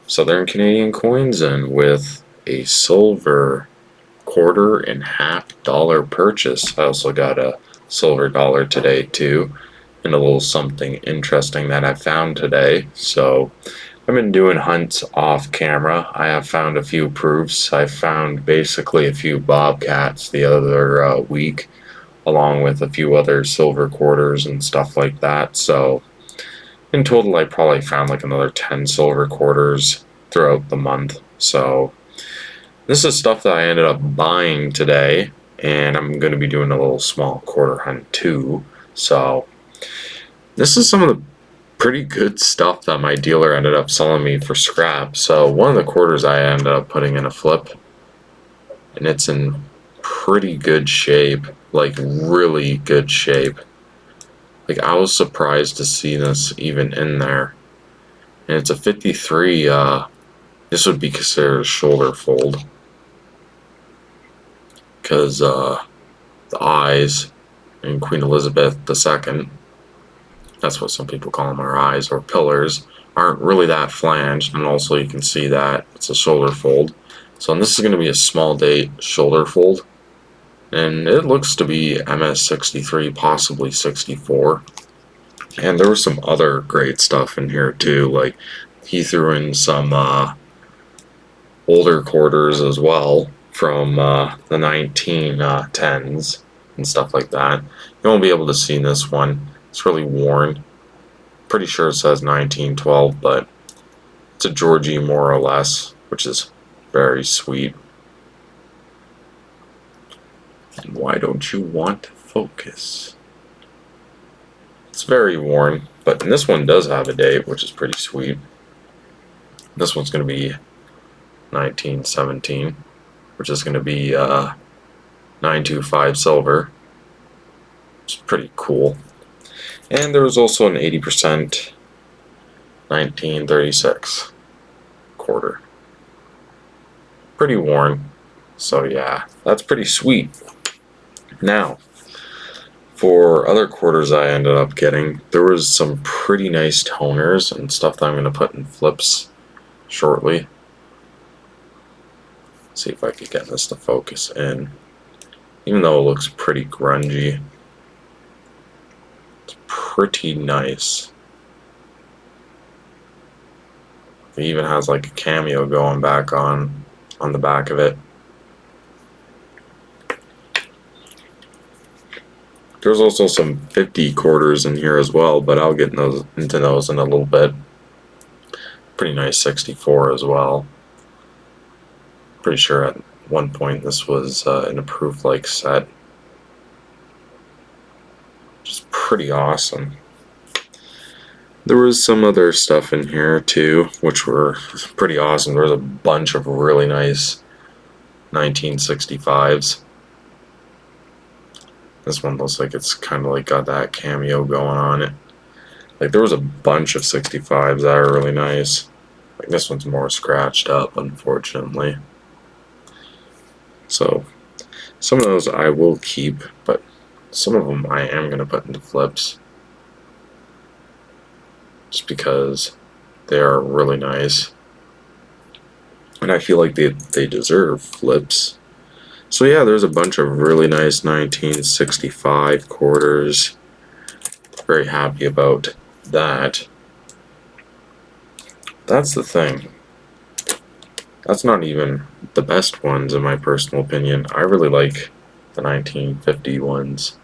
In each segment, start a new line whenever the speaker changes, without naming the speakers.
Southern Canadian coins, and with a silver quarter and $half purchase. I also got a silver dollar today too, and a little something interesting that I found today. So I've been doing hunts off camera. I have found a few proofs. I found basically a few bobcats the other week, along with a few other silver quarters and stuff like that. So in total, I probably found like another 10 silver quarters throughout the month. So this is stuff that I ended up buying today, and I'm going to be doing a little small quarter hunt too. So this is some of the pretty good stuff that my dealer ended up selling me for scrap. So one of the quarters I ended up putting in a flip, and it's in pretty good shape, like really good shape. Like I was surprised to see this even in there. And it's a 53, this would be considered a shoulder fold. Because the eyes in Queen Elizabeth II, that's what some people call them, our eyes or pillars, aren't really that flanged, and also you can see that it's a shoulder fold. So this is going to be a small date shoulder fold, and it looks to be MS63, possibly 64. And there was some other great stuff in here too, like he threw in some older quarters as well from the 1910s and stuff like that. You won't be able to see this one. It's really worn. Pretty sure it says 1912, but it's a Georgie more or less, which is very sweet. And why don't you want to focus? It's very worn, but this one does have a date, which is pretty sweet. This one's going to be 1917, which is going to be 925 silver. It's pretty cool. And there was also an 80% 1936 quarter. Pretty worn. So yeah, that's pretty sweet. Now, for other quarters I ended up getting, there was some pretty nice toners and stuff that I'm going to put in flips shortly. See if I could get this to focus in. Even though it looks pretty grungy, it's pretty nice. It even has like a cameo going back on the back of it. There's also some 50 quarters in here as well, but I'll get into those in a little bit. Pretty nice 64 as well. Pretty sure at one point this was an approved-like set. Just pretty awesome. There was some other stuff in here too, which were pretty awesome. There was a bunch of really nice 1965s. This one looks like it's kind of like got that cameo going on it. Like there was a bunch of 65s that are really nice. Like this one's more scratched up, unfortunately. So some of those I will keep, but some of them I am going to put into flips. Just because they are really nice. And I feel like they deserve flips. So yeah, there's a bunch of really nice 1965 quarters. Very happy about that. That's the thing. That's not even the best ones in my personal opinion. I really like the 1950 ones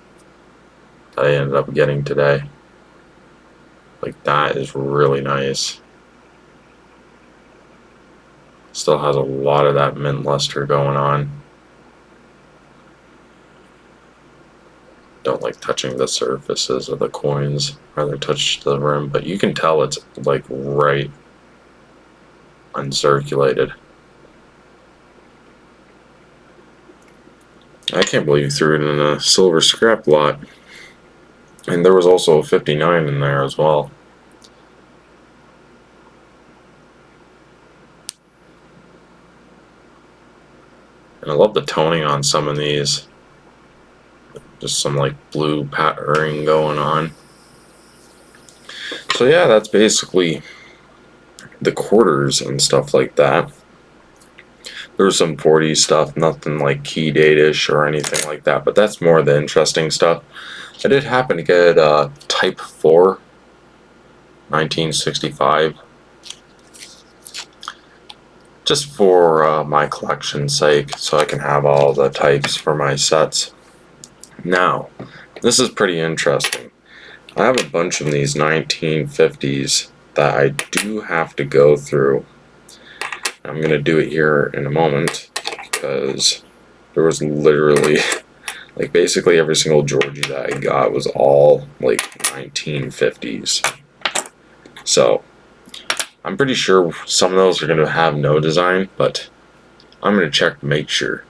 that I ended up getting today. Like that is really nice. Still has a lot of that mint luster going on. Don't like touching the surfaces of the coins, rather touch the rim, but you can tell it's like right uncirculated. I can't believe you threw it in a silver scrap lot. And there was also a 59 in there as well. And I love the toning on some of these. Just some like blue patterning going on. So yeah, that's basically the quarters and stuff like that. There was some 40 stuff, nothing like key date-ish or anything like that, but that's more the interesting stuff. I did happen to get a Type 4 1965 just for my collection's sake, so I can have all the types for my sets. Now, this is pretty interesting. I have a bunch of these 1950s that I do have to go through. I'm going to do it here in a moment because there was literally, like, basically every single Georgie that I got was all, like, 1950s. So, I'm pretty sure some of those are going to have no design, but I'm going to check to make sure.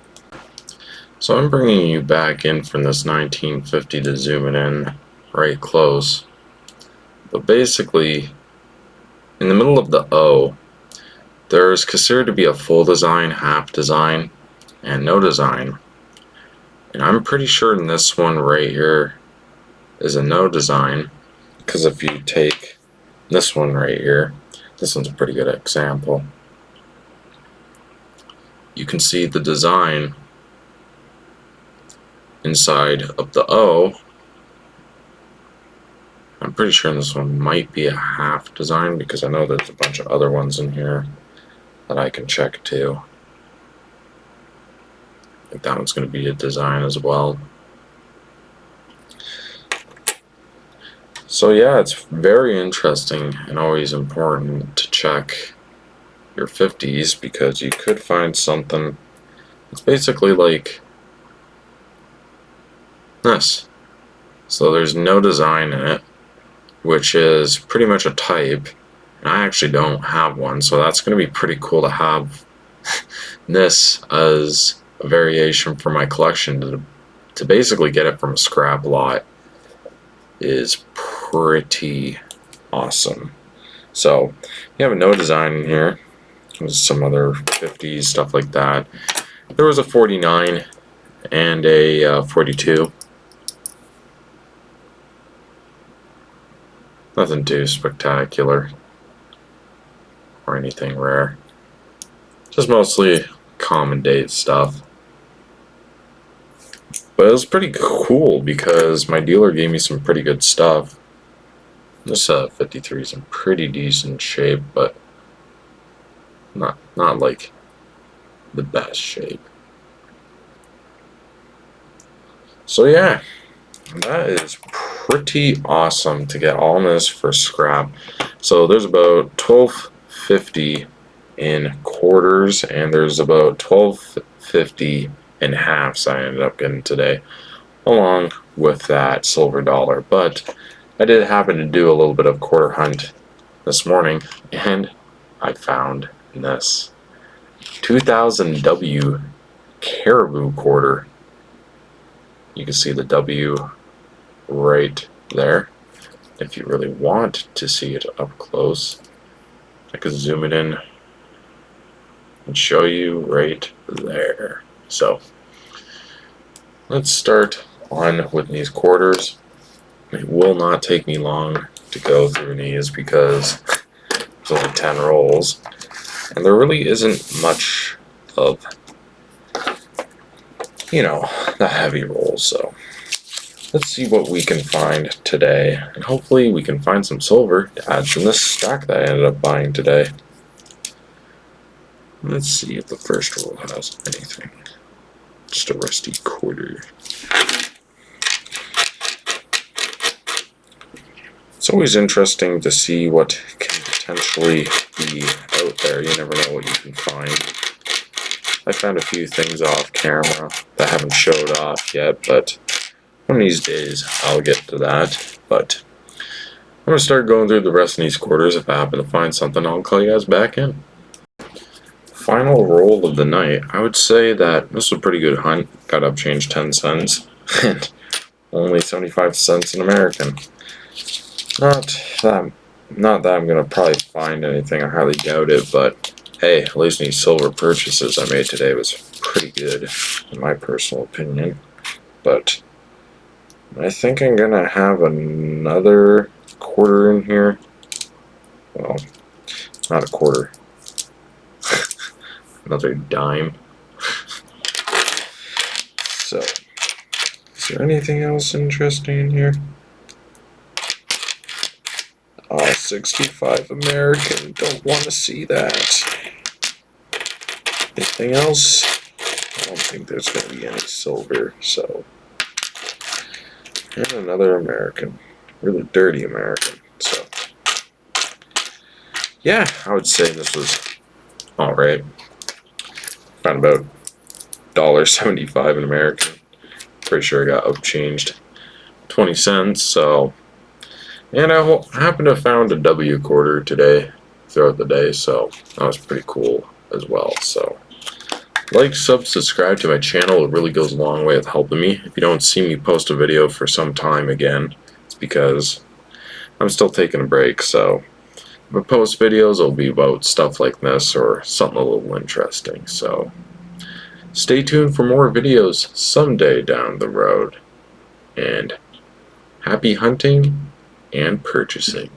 So I'm bringing you back in from this 1950 to zoom it in right close. But basically, in the middle of the O, there's considered to be a full design, half design, and no design. And I'm pretty sure in this one right here is a no design, because if you take this one right here, this one's a pretty good example. You can see the design inside of the O. I'm pretty sure this one might be a half design because I know there's a bunch of other ones in here that I can check too. I think that one's going to be a design as well. So yeah, it's very interesting and always important to check your 50s because you could find something that's basically like this. So there's no design in it, which is pretty much a type, and I actually don't have one, so that's going to be pretty cool to have this as a variation for my collection to basically get it from a scrap lot is pretty awesome. So you have a no design in here. There's some other 50s, stuff like that. There was a 49 and a 42. Nothing too spectacular or anything rare. Just mostly common date stuff. But it was pretty cool because my dealer gave me some pretty good stuff. This 53 is in pretty decent shape, but not like the best shape. So yeah, that is pretty awesome to get all this for scrap. So there's about 1250 in quarters, and there's about 1250 in halves I ended up getting today, along with that silver dollar. But I did happen to do a little bit of quarter hunt this morning, and I found this 2000 W Caribou quarter. You can see the W right there. If you really want to see it up close, I could zoom it in and show you right there. So let's start on with these quarters. It will not take me long to go through these because it's only 10 rolls, and there really isn't much of, you know, the heavy rolls. So let's see what we can find today, and hopefully we can find some silver to add to this stack that I ended up buying today. Let's see if the first roll has anything. Just a rusty quarter. It's always interesting to see what can potentially be out there. You never know what you can find. I found a few things off camera that haven't showed off yet, but one of these days I'll get to that. But I'm going to start going through the rest of these quarters. If I happen to find something, I'll call you guys back in. Final roll of the night. I would say that this was a pretty good hunt. Got up changed 10 cents and only 75 cents in American. Not that I'm going to probably find anything. I highly doubt it, but hey, at least these silver purchases I made today was pretty good, in my personal opinion. But I think I'm going to have another quarter in here. Well, Not a quarter. Another dime. So, is there anything else interesting in here? 65 American. Don't want to see that. Anything else? I don't think there's going to be any silver, so. And another American. Really dirty American, so. Yeah, I would say this was alright. Found about $1.75 in American. Pretty sure I got upchanged 20 cents, so. And I happened to have found a W quarter today, throughout the day, so that was pretty cool as well. So, like, subscribe to my channel. It really goes a long way with helping me. If you don't see me post a video for some time again, it's because I'm still taking a break. So, if I post videos, it'll be about stuff like this or something a little interesting. So, stay tuned for more videos someday down the road. And happy hunting and purchasing.